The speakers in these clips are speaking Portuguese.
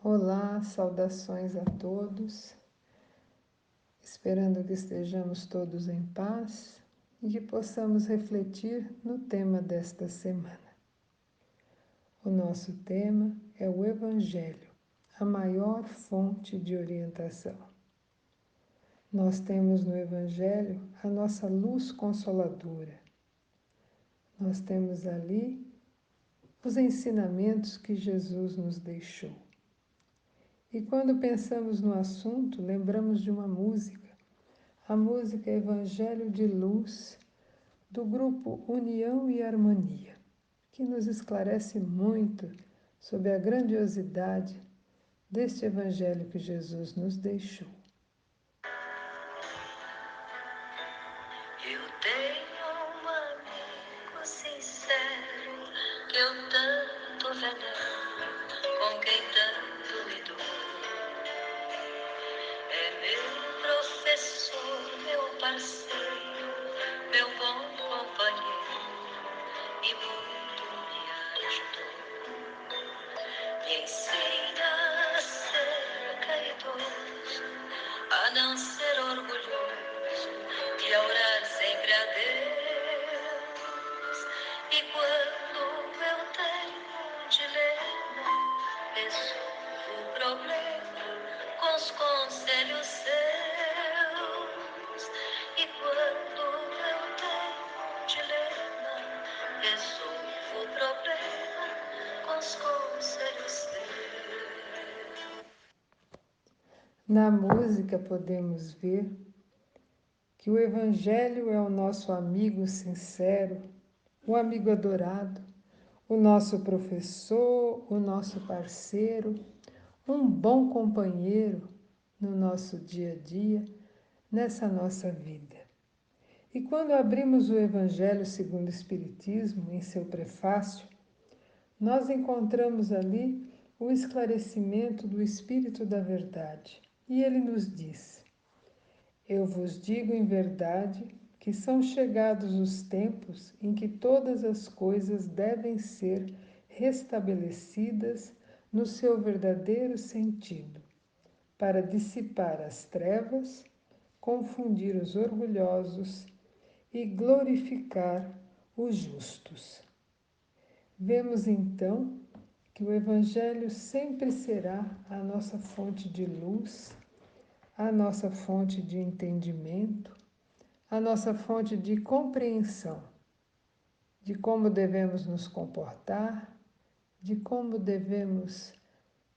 Olá, saudações a todos, esperando que estejamos todos em paz e que possamos refletir no tema desta semana. O nosso tema é o Evangelho, a maior fonte de orientação. Nós temos no Evangelho a nossa luz consoladora. Nós temos ali os ensinamentos que Jesus nos deixou. E quando pensamos no assunto, lembramos de uma música, a música Evangelho de Luz, do grupo União e Harmonia, que nos esclarece muito sobre a grandiosidade deste Evangelho que Jesus nos deixou. Eu tenho um amigo sincero que eu tanto venero, com quem tanto me dou. É meu professor, meu parceiro, meu bom companheiro e muito me ajudou. Me ensina a ser caridoso, a não ser orgulhoso e a orar sempre a Deus. E quando eu tenho um dilema, resolvo o problema com os conselhos seus. E quando eu tenho um dilema, resolvo o problema com os conselhos seus. Na música podemos ver que o Evangelho é o nosso amigo sincero, o amigo adorado, o nosso professor, o nosso parceiro, um bom companheiro no nosso dia a dia, nessa nossa vida. E quando abrimos o Evangelho segundo o Espiritismo, em seu prefácio, nós encontramos ali o esclarecimento do Espírito da Verdade. E ele nos diz: eu vos digo em verdade que são chegados os tempos em que todas as coisas devem ser restabelecidas no seu verdadeiro sentido, para dissipar as trevas, confundir os orgulhosos e glorificar os justos. Vemos então que o Evangelho sempre será a nossa fonte de luz, a nossa fonte de entendimento, a nossa fonte de compreensão de como devemos nos comportar, de como devemos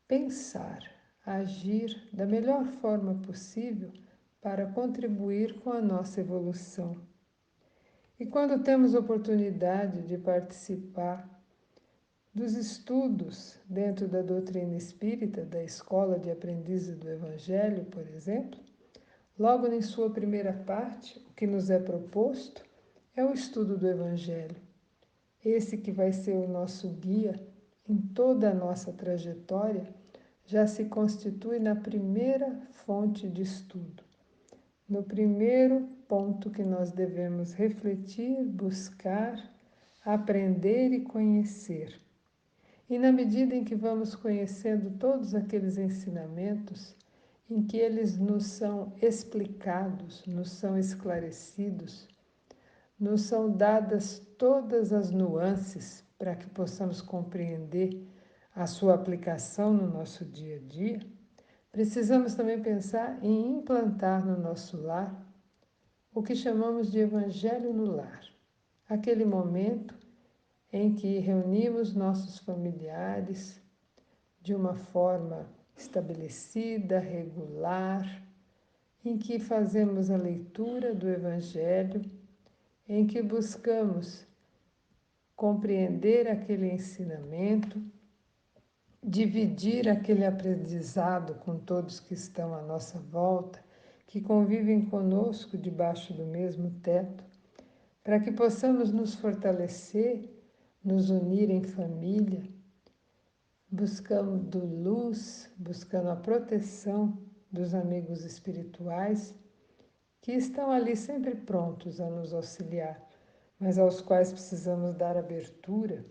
pensar, agir da melhor forma possível para contribuir com a nossa evolução. E quando temos oportunidade de participar dos estudos dentro da doutrina espírita, da Escola de Aprendizes do Evangelho, por exemplo, logo em sua primeira parte, o que nos é proposto é o estudo do Evangelho. Esse que vai ser o nosso guia em toda a nossa trajetória, já se constitui na primeira fonte de estudo, no primeiro ponto que nós devemos refletir, buscar, aprender e conhecer. E na medida em que vamos conhecendo todos aqueles ensinamentos, em que eles nos são explicados, nos são esclarecidos, nos são dadas todas as nuances para que possamos compreender a sua aplicação no nosso dia a dia, precisamos também pensar em implantar no nosso lar o que chamamos de Evangelho no lar, aquele momento em que reunimos nossos familiares de uma forma estabelecida, regular, em que fazemos a leitura do Evangelho, em que buscamos compreender aquele ensinamento, dividir aquele aprendizado com todos que estão à nossa volta, que convivem conosco debaixo do mesmo teto, para que possamos nos fortalecer, nos unir em família, buscando luz, buscando a proteção dos amigos espirituais que estão ali sempre prontos a nos auxiliar, mas aos quais precisamos dar abertura,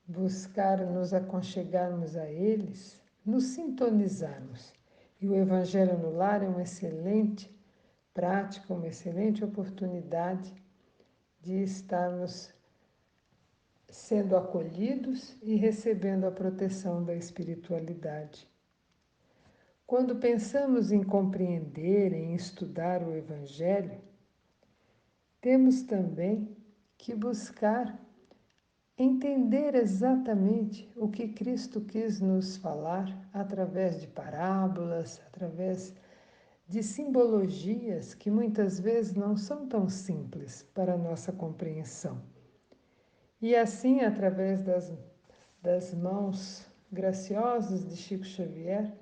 buscar nos aconchegarmos a eles, nos sintonizarmos. E o Evangelho no Lar é uma excelente prática, uma excelente oportunidade de estarmos sendo acolhidos e recebendo a proteção da espiritualidade. Quando pensamos em compreender, em estudar o Evangelho, temos também que buscar entender exatamente o que Cristo quis nos falar através de parábolas, através de simbologias que muitas vezes não são tão simples para a nossa compreensão. E assim, através das mãos graciosas de Chico Xavier,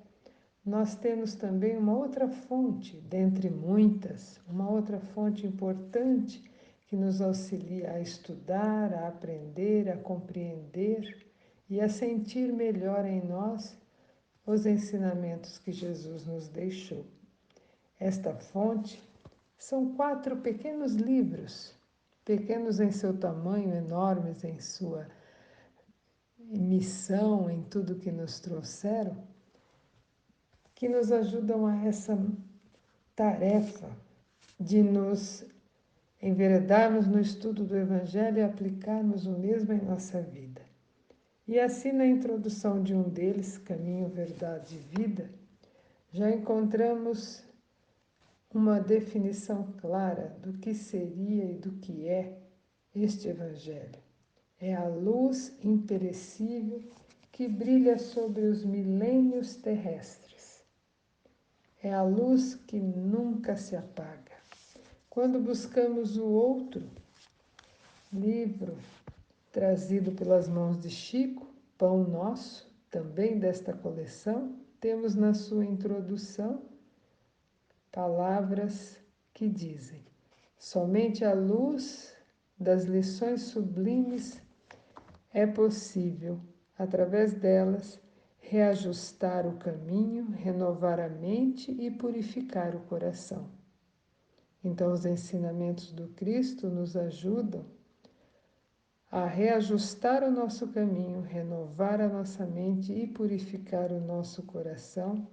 nós temos também uma outra fonte, dentre muitas, uma outra fonte importante que nos auxilia a estudar, a aprender, a compreender e a sentir melhor em nós os ensinamentos que Jesus nos deixou. Esta fonte são 4 pequenos livros, pequenos em seu tamanho, enormes em sua missão, em tudo que nos trouxeram, que nos ajudam a essa tarefa de nos enveredarmos no estudo do Evangelho e aplicarmos o mesmo em nossa vida. E assim, na introdução de um deles, Caminho, Verdade e Vida, já encontramos uma definição clara do que seria e do que é este Evangelho. É a luz imperecível que brilha sobre os milênios terrestres. É a luz que nunca se apaga. Quando buscamos o outro livro trazido pelas mãos de Chico, Pão Nosso, também desta coleção, temos na sua introdução palavras que dizem: somente a luz das lições sublimes é possível, através delas, reajustar o caminho, renovar a mente e purificar o coração. Então, os ensinamentos do Cristo nos ajudam a reajustar o nosso caminho, renovar a nossa mente e purificar o nosso coração,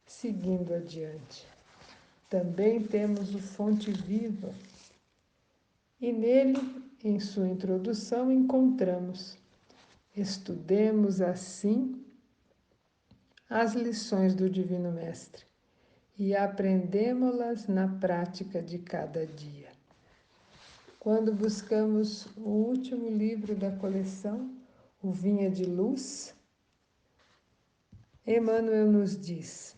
seguindo adiante. Também temos o Fonte Viva, e nele, em sua introdução, encontramos: estudemos assim as lições do Divino Mestre e aprendemo-las na prática de cada dia. Quando buscamos o último livro da coleção, o Vinha de Luz, Emmanuel nos diz: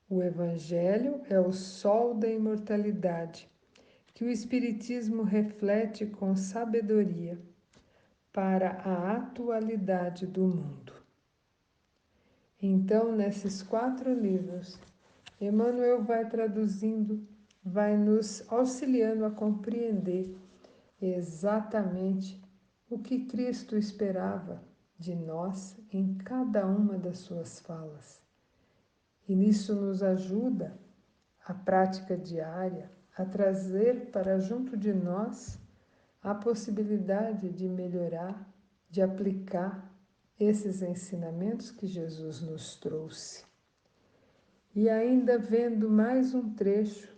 o Evangelho é o sol da imortalidade, que o Espiritismo reflete com sabedoria para a atualidade do mundo. Então, nesses 4 livros, Emmanuel vai traduzindo, vai nos auxiliando a compreender exatamente o que Cristo esperava de nós em cada uma das suas falas. E nisso nos ajuda a prática diária a trazer para junto de nós a possibilidade de melhorar, de aplicar esses ensinamentos que Jesus nos trouxe. E ainda vendo mais um trecho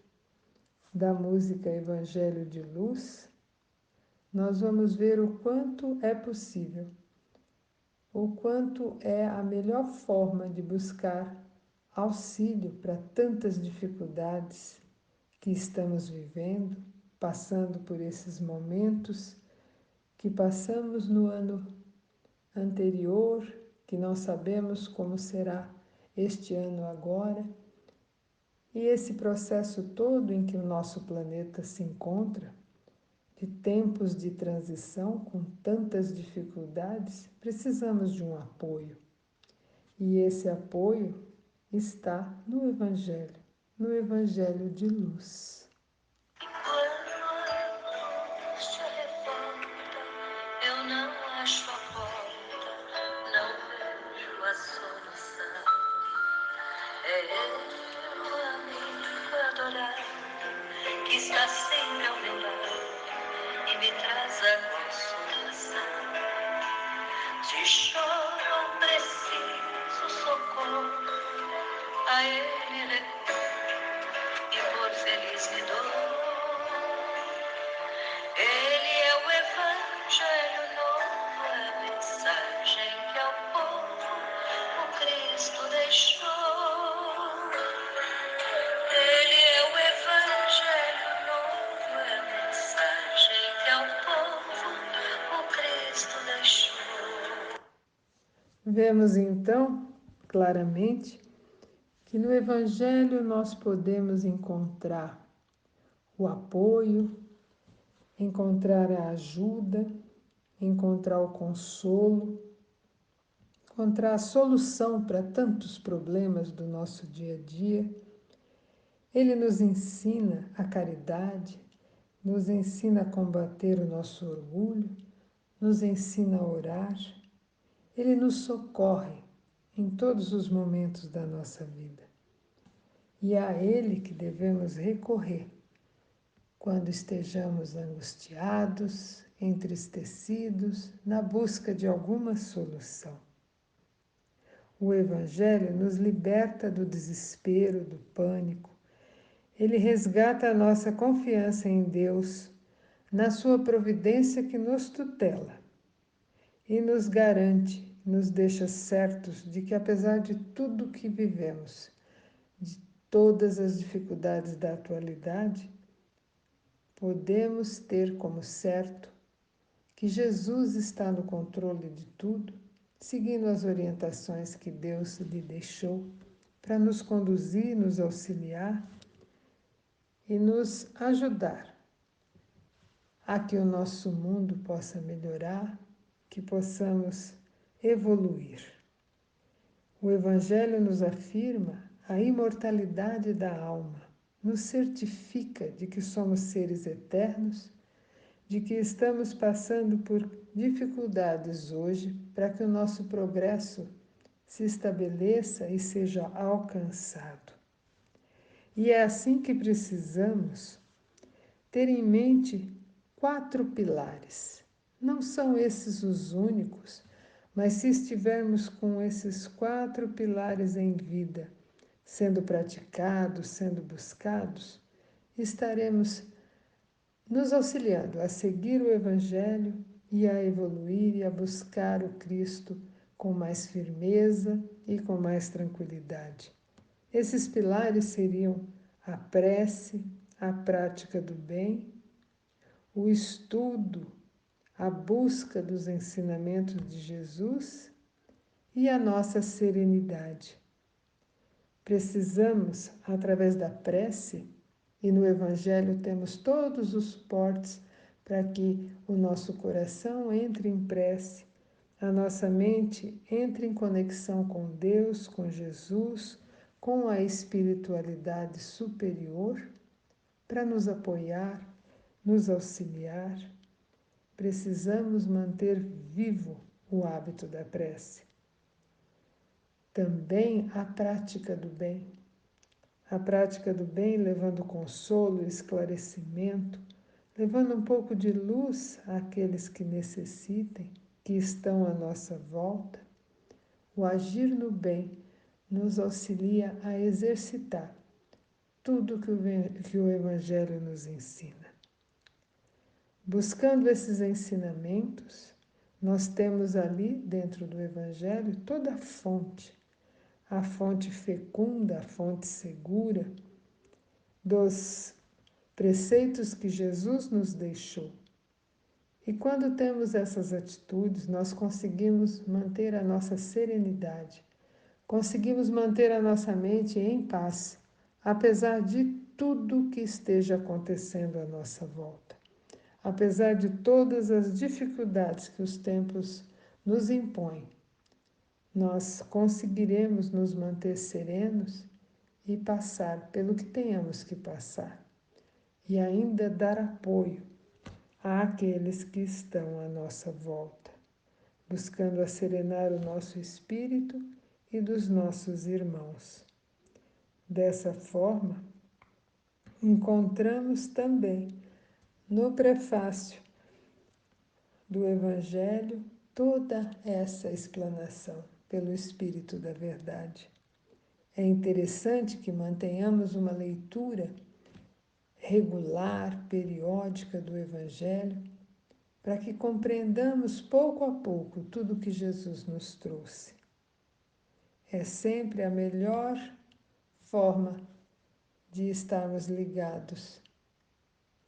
da música Evangelho de Luz, nós vamos ver o quanto é possível, o quanto é a melhor forma de buscar auxílio para tantas dificuldades que estamos vivendo, passando por esses momentos que passamos no ano anterior, que não sabemos como será este ano agora, e esse processo todo em que o nosso planeta se encontra, de tempos de transição com tantas dificuldades, precisamos de um apoio. E esse apoio está no Evangelho de Luz. Eu não acho a porta, não vejo a solução. É ele, o amigo adorado, que está sempre ao meu lado e me traz a consolação. Se choro, preciso a ele recorro e por feliz me dou. Ele é o evangelho novo, é a mensagem que ao povo o Cristo deixou. Ele é o evangelho novo, é a mensagem que ao povo o Cristo deixou. Vemos então claramente que no Evangelho nós podemos encontrar o apoio, encontrar a ajuda, encontrar o consolo, encontrar a solução para tantos problemas do nosso dia a dia. Ele nos ensina a caridade, nos ensina a combater o nosso orgulho, nos ensina a orar. Ele nos socorre em todos os momentos da nossa vida. E é a Ele que devemos recorrer quando estejamos angustiados, entristecidos, na busca de alguma solução. O Evangelho nos liberta do desespero, do pânico. Ele resgata a nossa confiança em Deus, na Sua providência que nos tutela e nos garante, nos deixa certos de que, apesar de tudo que vivemos, de todas as dificuldades da atualidade, podemos ter como certo que Jesus está no controle de tudo, seguindo as orientações que Deus lhe deixou para nos conduzir, nos auxiliar e nos ajudar a que o nosso mundo possa melhorar, que possamos evoluir. O Evangelho nos afirma a imortalidade da alma, nos certifica de que somos seres eternos, de que estamos passando por dificuldades hoje para que o nosso progresso se estabeleça e seja alcançado. E é assim que precisamos ter em mente 4 pilares. Não são esses os únicos, mas se estivermos com esses 4 pilares em vida, sendo praticados, sendo buscados, estaremos nos auxiliando a seguir o Evangelho e a evoluir e a buscar o Cristo com mais firmeza e com mais tranquilidade. Esses pilares seriam a prece, a prática do bem, o estudo, a busca dos ensinamentos de Jesus e a nossa serenidade. Precisamos, através da prece, e no Evangelho temos todos os suportes para que o nosso coração entre em prece, a nossa mente entre em conexão com Deus, com Jesus, com a espiritualidade superior, para nos apoiar, nos auxiliar. Precisamos manter vivo o hábito da prece. Também a prática do bem. A prática do bem levando consolo, esclarecimento, levando um pouco de luz àqueles que necessitem, que estão à nossa volta. O agir no bem nos auxilia a exercitar tudo que o Evangelho nos ensina. Buscando esses ensinamentos, nós temos ali dentro do Evangelho toda a fonte fecunda, a fonte segura dos preceitos que Jesus nos deixou. E quando temos essas atitudes, nós conseguimos manter a nossa serenidade, conseguimos manter a nossa mente em paz, apesar de tudo que esteja acontecendo à nossa volta. Apesar de todas as dificuldades que os tempos nos impõem, nós conseguiremos nos manter serenos e passar pelo que tenhamos que passar, e ainda dar apoio àqueles que estão à nossa volta, buscando acerenar o nosso espírito e dos nossos irmãos. Dessa forma, encontramos também no prefácio do Evangelho toda essa explanação pelo Espírito da Verdade. É interessante que mantenhamos uma leitura regular, periódica do Evangelho, para que compreendamos pouco a pouco tudo que Jesus nos trouxe. É sempre a melhor forma de estarmos ligados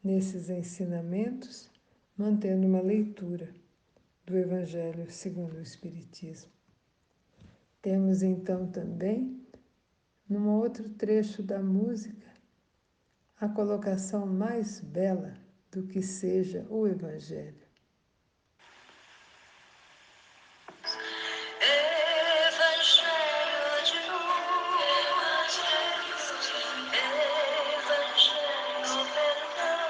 nesses ensinamentos, mantendo uma leitura do Evangelho segundo o Espiritismo. Temos então também, num outro trecho da música, a colocação mais bela do que seja o Evangelho. Evangelho de luz, Evangelho, perdão,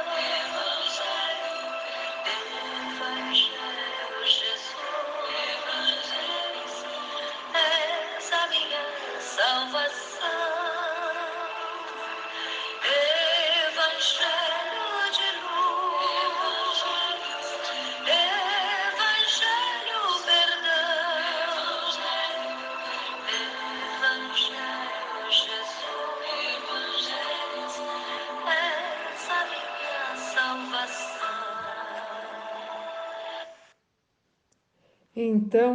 Evangelho, Jesus, és a minha salvação. Evangelho de luz, Evangelho, perdão, Evangelho, Jesus, és a minha salvação. Então,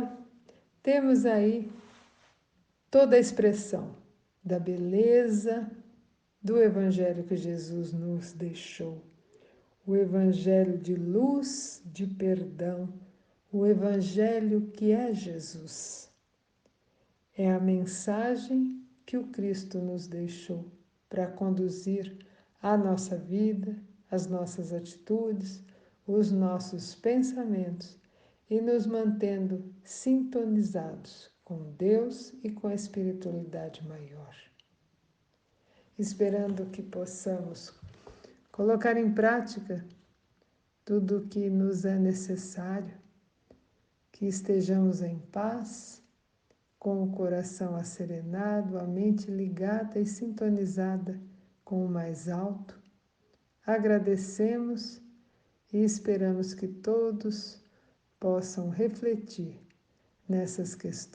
temos aí toda a expressão da beleza do Evangelho que Jesus nos deixou. O Evangelho de luz, de perdão, o Evangelho que é Jesus. É a mensagem que o Cristo nos deixou para conduzir a nossa vida, as nossas atitudes, os nossos pensamentos e nos mantendo sintonizados com Deus e com a espiritualidade maior. Esperando que possamos colocar em prática tudo o que nos é necessário, que estejamos em paz, com o coração asserenado, a mente ligada e sintonizada com o mais alto. Agradecemos e esperamos que todos possam refletir nessas questões